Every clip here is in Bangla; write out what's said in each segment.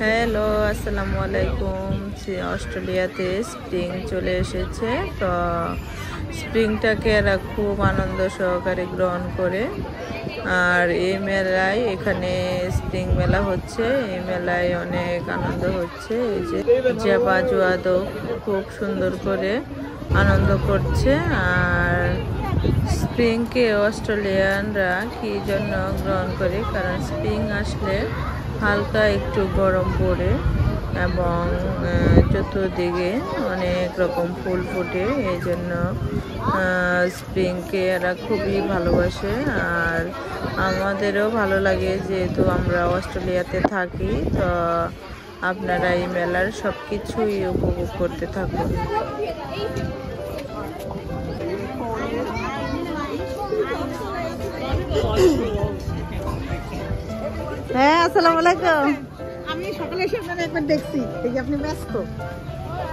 হ্যালো, আসসালামু আলাইকুম। অস্ট্রেলিয়াতে স্প্রিং চলে এসেছে, তো স্প্রিংটাকে এরা খুব আনন্দ সহকারে গ্রহণ করে। আর এই মেলায়, এখানে স্প্রিং মেলা হচ্ছে, এই মেলায় অনেক আনন্দ হচ্ছে। এই যে জাবা জুয়াদও খুব সুন্দর করে আনন্দ করছে। আর স্প্রিংকে অস্ট্রেলিয়ানরা কি জন্য গ্রহণ করে, কারণ স্প্রিং আসলে হালকা একটু গরম পড়ে এবং চতুর্দিকে অনেক রকম ফুল ফোটে, এই জন্য স্প্রিংকে এরা খুবই ভালোবাসে। আর আমাদেরও ভালো লাগে, যেহেতু আমরা অস্ট্রেলিয়াতে থাকি। তো আপনারা এই মেলার সব কিছুই উপভোগ করতে থাকুন। হ্যাঁ, আসসালামু আলাইকুম। আমি সকালে এসে আপনাকে একবার দেখছি, দেখি আপনি ব্যস্ত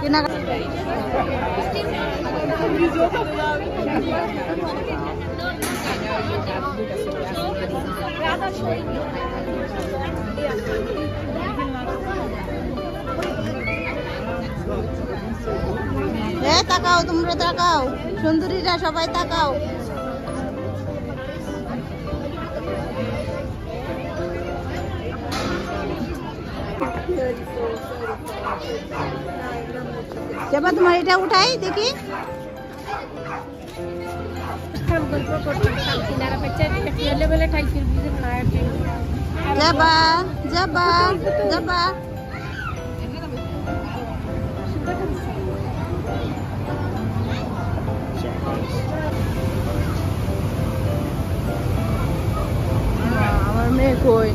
কেনাকাটা। হ্যাঁ, তাকাও, তোমরা তাকাও, সুন্দরীরা সবাই তাকাও। যাবা, তোমার এটা উঠাই দেখি। যাবা যাবা যাবা। আমার মেয়ে কই?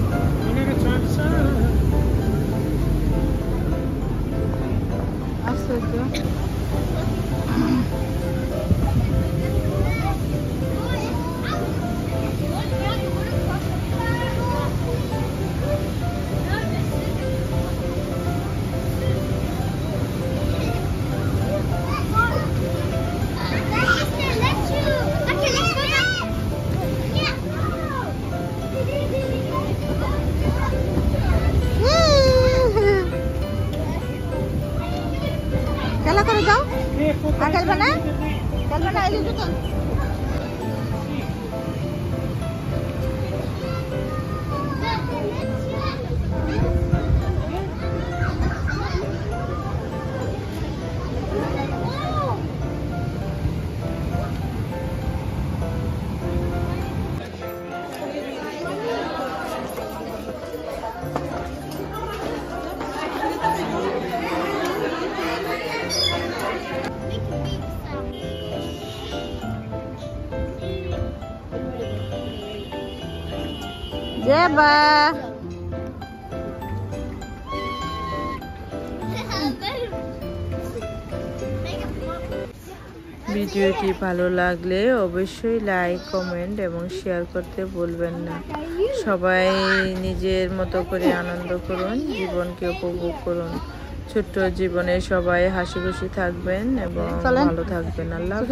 খেলা করে যাও। আর খেলবে না, খেলবে না, এই তো। যাবা। ভিডিওটি ভালো লাগলে অবশ্যই লাইক, কমেন্ট এবং শেয়ার করতে ভুলবেন না। সবাই নিজের মতো করে আনন্দ করুন, জীবনকে উপভোগ করুন। ছোট্ট জীবনে সবাই হাসি খুশি থাকবেন এবং ভালো থাকবেন। আল্লাহ হাফেজ।